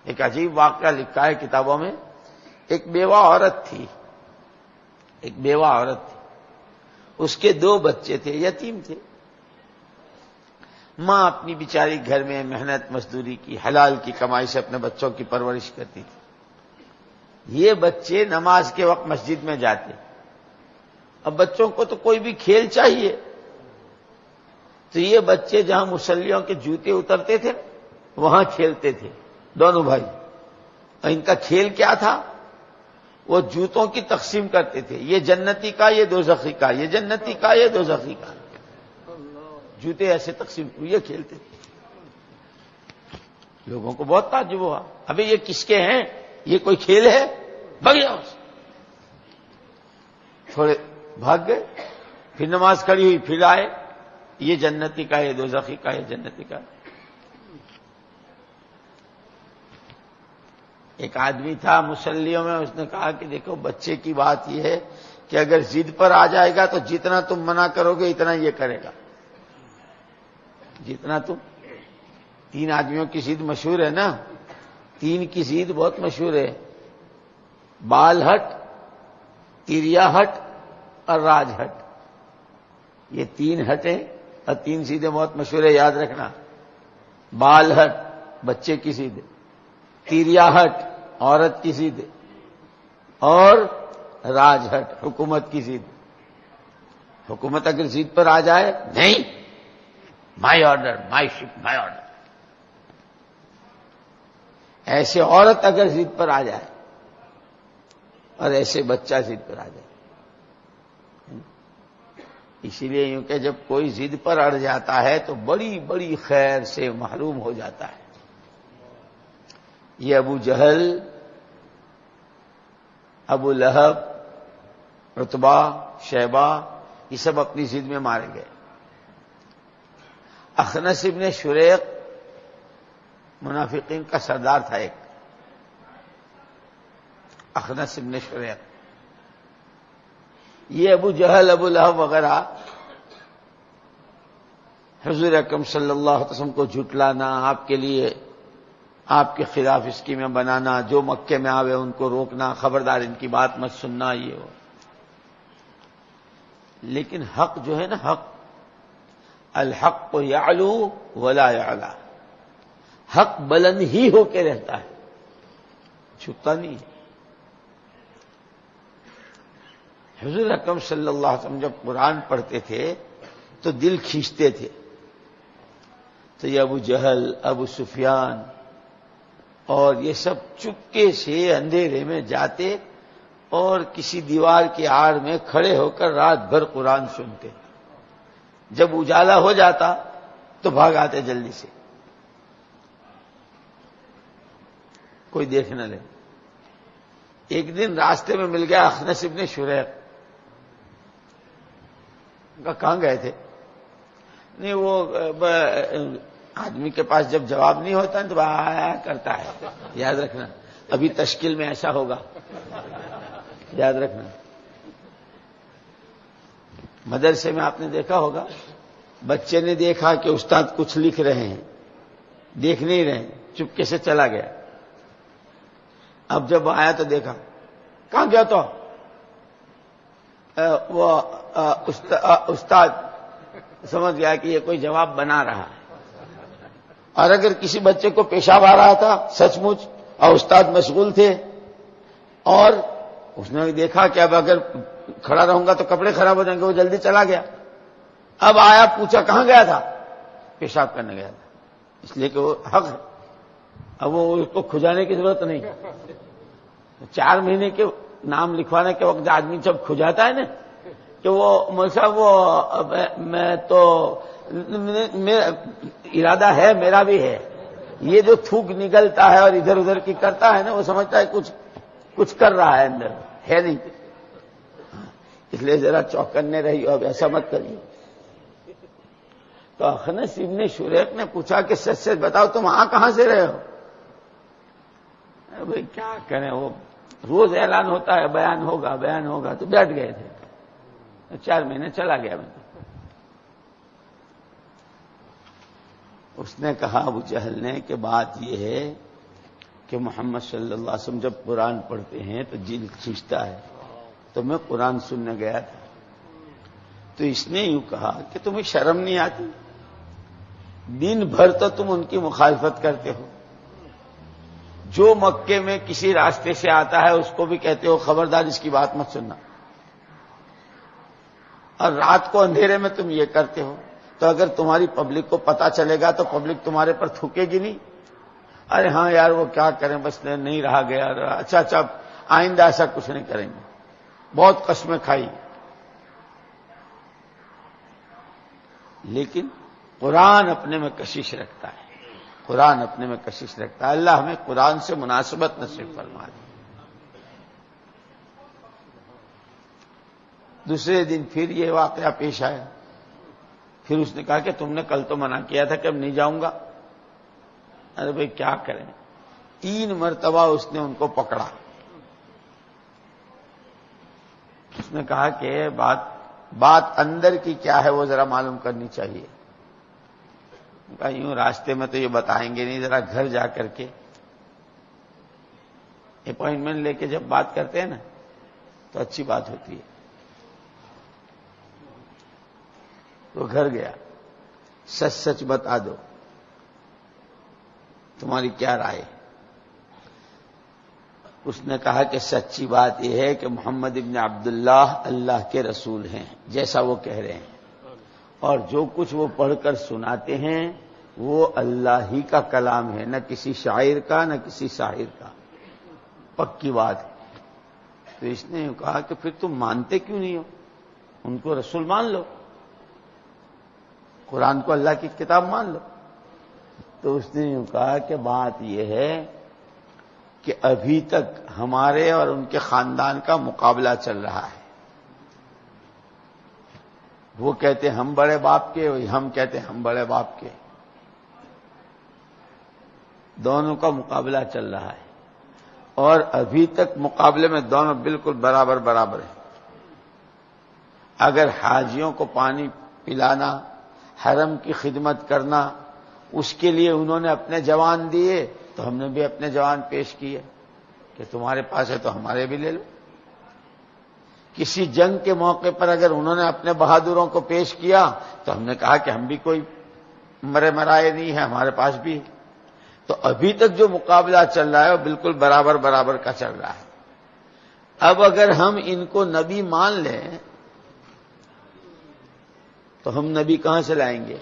ایک عجیب واقعہ لکھا ہے کتابوں میں. ایک بیوہ عورت تھی، اس کے 2 بچے تھے، یتیم تھے. ماں اپنی بیچاری گھر میں محنت مزدوری کی، حلال کی کمائی سے اپنے بچوں کی پرورش کرتی تھی. یہ بچے نماز کے وقت مسجد میں جاتے. اب بچوں کو تو کوئی بھی کھیل چاہیے، تو یہ بچے جہاں مصلیوں کے جوتے اترتے تھے وہاں کھیلتے تھے دونوں بھائی. اور ان کا کھیل کیا تھا؟ وہ جوتوں کی تقسیم کرتے تھے، یہ جنتی کا، یہ دوزخی کا، یہ جنتی کا، یہ دوزخی کا. جوتے ایسے تقسیم یہ کھیلتے تھے. لوگوں کو بہت تعجب ہوا، ابھی یہ کس کے ہیں؟ یہ کوئی کھیل ہے؟ بھاگ جاؤ. تھوڑے بھاگ گئے، پھر نماز کھڑی ہوئی، پھر آئے، یہ جنتی کا، یہ دوزخی کا، یہ جنتی کا. ایک آدمی تھا مصلیوں میں، اس نے کہا کہ دیکھو بچے کی بات یہ ہے کہ اگر ضد پر آ جائے گا تو جتنا تم منع کرو گے اتنا یہ کرے گا. جتنا تم 3 آدمیوں کی ضد مشہور ہے نا، 3 کی ضد بہت مشہور ہے، بال ہٹ، تیریا ہٹ اور راج ہٹ. یہ 3 ہٹیں اور 3 ضدیں بہت مشہور ہے، یاد رکھنا. بال ہٹ بچے کی ضد، تیریا ہٹ عورت کی ضد، اور راج ہٹ حکومت کی ضد. حکومت اگر ضد پر آ جائے، نہیں، مائی آرڈر، مائی شپ، مائی آرڈر. ایسے عورت اگر ضد پر آ جائے اور ایسے بچہ ضد پر آ جائے. اسی لیے یوں کہ جب کوئی ضد پر اڑ جاتا ہے تو بڑی بڑی خیر سے محروم ہو جاتا ہے. یہ ابو جہل، ابو لہب، عتبہ، شیبہ، یہ سب اپنی ضد میں مارے گئے. اخنس ابن شریق منافقین کا سردار تھا ایک، اخنس ابن شریق. یہ ابو جہل، ابو لہب وغیرہ حضور اکرم صلی اللہ علیہ وسلم کو جھٹلانا، آپ کے لیے آپ کے خلاف اسکیمیں بنانا، جو مکے میں آوے ان کو روکنا، خبردار ان کی بات مت سننا، یہ ہو. لیکن حق جو ہے نا، حق، الحق یعلو ولا یعلا، حق بلند ہی ہو کے رہتا ہے، چھپتا نہیں ہے. حضور اکرم صلی اللہ علیہ وسلم جب قرآن پڑھتے تھے تو دل کھینچتے تھے. تو یہ ابو جہل، ابو سفیان اور یہ سب چپکے سے اندھیرے میں جاتے اور کسی دیوار کی آڑ میں کھڑے ہو کر رات بھر قرآن سنتے. جب اجالا ہو جاتا تو بھاگ آتے جلدی سے، کوئی دیکھ نہ لے. ایک دن راستے میں مل گیا اخنس ابن شریق. کہاں گئے تھے؟ نہیں، وہ آدمی کے پاس جب جواب نہیں ہوتا تو آیا کرتا ہے، یاد رکھنا. ابھی تشکیل میں ایسا ہوگا، یاد رکھنا. مدرسے میں آپ نے دیکھا ہوگا، بچے نے دیکھا کہ استاد کچھ لکھ رہے ہیں، دیکھ نہیں رہے ہیں، چپکے سے چلا گیا. اب جب آیا تو دیکھا، کہاں گیا تو وہ استاد سمجھ گیا کہ یہ کوئی جواب بنا رہا ہے. اور اگر کسی بچے کو پیشاب آ رہا تھا سچ مچ اور استاد مشغول تھے اور اس نے دیکھا کہ اب اگر کھڑا رہوں گا تو کپڑے خراب ہو جائیں گے، وہ جلدی چلا گیا. اب آیا، پوچھا کہاں گیا تھا؟ پیشاب کرنے گیا تھا. اس لیے کہ وہ حق ہے، اب وہ اس کو کھجانے کی ضرورت نہیں. 4 مہینے کے نام لکھوانے کے وقت آدمی جب کھجاتا ہے نا کہ وہ مول صاحب وہ میں تو میرا ارادہ ہے، میرا بھی ہے، یہ جو تھوک نکلتا ہے اور ادھر ادھر کی کرتا ہے نا، وہ سمجھتا ہے کچھ کر رہا ہے، اندر ہے نہیں. اس لیے ذرا چوکنے رہی، اب ایسا مت کریے. تو اخنس ابن شریق نے پوچھا کہ سچ سچ بتاؤ تم کہاں سے رہے ہو؟ بھائی کیا کریں، وہ روز اعلان ہوتا ہے بیان ہوگا تو بیٹھ گئے تھے. 4 مہینے چلا گیا میں. اس نے کہا ابو جہل نے کہ بات یہ ہے کہ محمد صلی اللہ علیہ وسلم جب قرآن پڑھتے ہیں تو دل کھینچتا ہے، تو میں قرآن سننے گیا تھا، تو اس نے یوں کہا کہ تمہیں شرم نہیں آتی؟ دن بھر تو تم ان کی مخالفت کرتے ہو، جو مکے میں کسی راستے سے آتا ہے اس کو بھی کہتے ہو خبردار اس کی بات مت سننا، اور رات کو اندھیرے میں تم یہ کرتے ہو، تو اگر تمہاری پبلک کو پتا چلے گا تو پبلک تمہارے پر تھوکے گی نہیں؟ ارے ہاں یار وہ کیا کریں، بس نہیں رہا گیا، اچھا آئندہ ایسا کچھ نہیں کریں گے، بہت قسمیں کھائی۔ لیکن قرآن اپنے میں کشش رکھتا ہے، قرآن اپنے میں کشش رکھتا ہے۔ اللہ ہمیں قرآن سے مناسبت نصیب فرما دے۔ دوسرے دن پھر یہ واقعہ پیش آیا، پھر اس نے کہا کہ تم نے کل تو منع کیا تھا کہ اب نہیں جاؤں گا۔ ارے بھائی کیا کریں، 3 مرتبہ اس نے ان کو پکڑا، اس نے کہا کہ بات اندر کی کیا ہے وہ ذرا معلوم کرنی چاہیے۔ کہا یوں راستے میں تو یہ بتائیں گے نہیں، ذرا گھر جا کر کے اپوائنٹمنٹ لے کے جب بات کرتے ہیں نا تو اچھی بات ہوتی ہے۔ تو گھر گیا، سچ سچ بتا دو تمہاری کیا رائے۔ اس نے کہا کہ سچی بات یہ ہے کہ محمد ابن عبداللہ اللہ کے رسول ہیں جیسا وہ کہہ رہے ہیں، اور جو کچھ وہ پڑھ کر سناتے ہیں وہ اللہ ہی کا کلام ہے، نہ کسی شاعر کا نہ کسی ساحر کا، پکی بات ہے۔ تو اس نے کہا کہ پھر تم مانتے کیوں نہیں ہو؟ ان کو رسول مان لو، قرآن کو اللہ کی کتاب مان لو۔ تو اس نے یوں کہا کہ بات یہ ہے کہ ابھی تک ہمارے اور ان کے خاندان کا مقابلہ چل رہا ہے، وہ کہتے ہم بڑے باپ کے، ہم کہتے ہم بڑے باپ کے، دونوں کا مقابلہ چل رہا ہے، اور ابھی تک مقابلے میں دونوں بالکل برابر برابر ہیں۔ اگر حاجیوں کو پانی پلانا، حرم کی خدمت کرنا، اس کے لیے انہوں نے اپنے جوان دیے تو ہم نے بھی اپنے جوان پیش کیے کہ تمہارے پاس ہے تو ہمارے بھی لے لو۔ کسی جنگ کے موقع پر اگر انہوں نے اپنے بہادروں کو پیش کیا تو ہم نے کہا کہ ہم بھی کوئی مرے مرائے نہیں ہیں، ہمارے پاس بھی۔ تو ابھی تک جو مقابلہ چل رہا ہے وہ بالکل برابر برابر کا چل رہا ہے۔ اب اگر ہم ان کو نبی مان لیں تو ہم نبی کہاں سے لائیں گے؟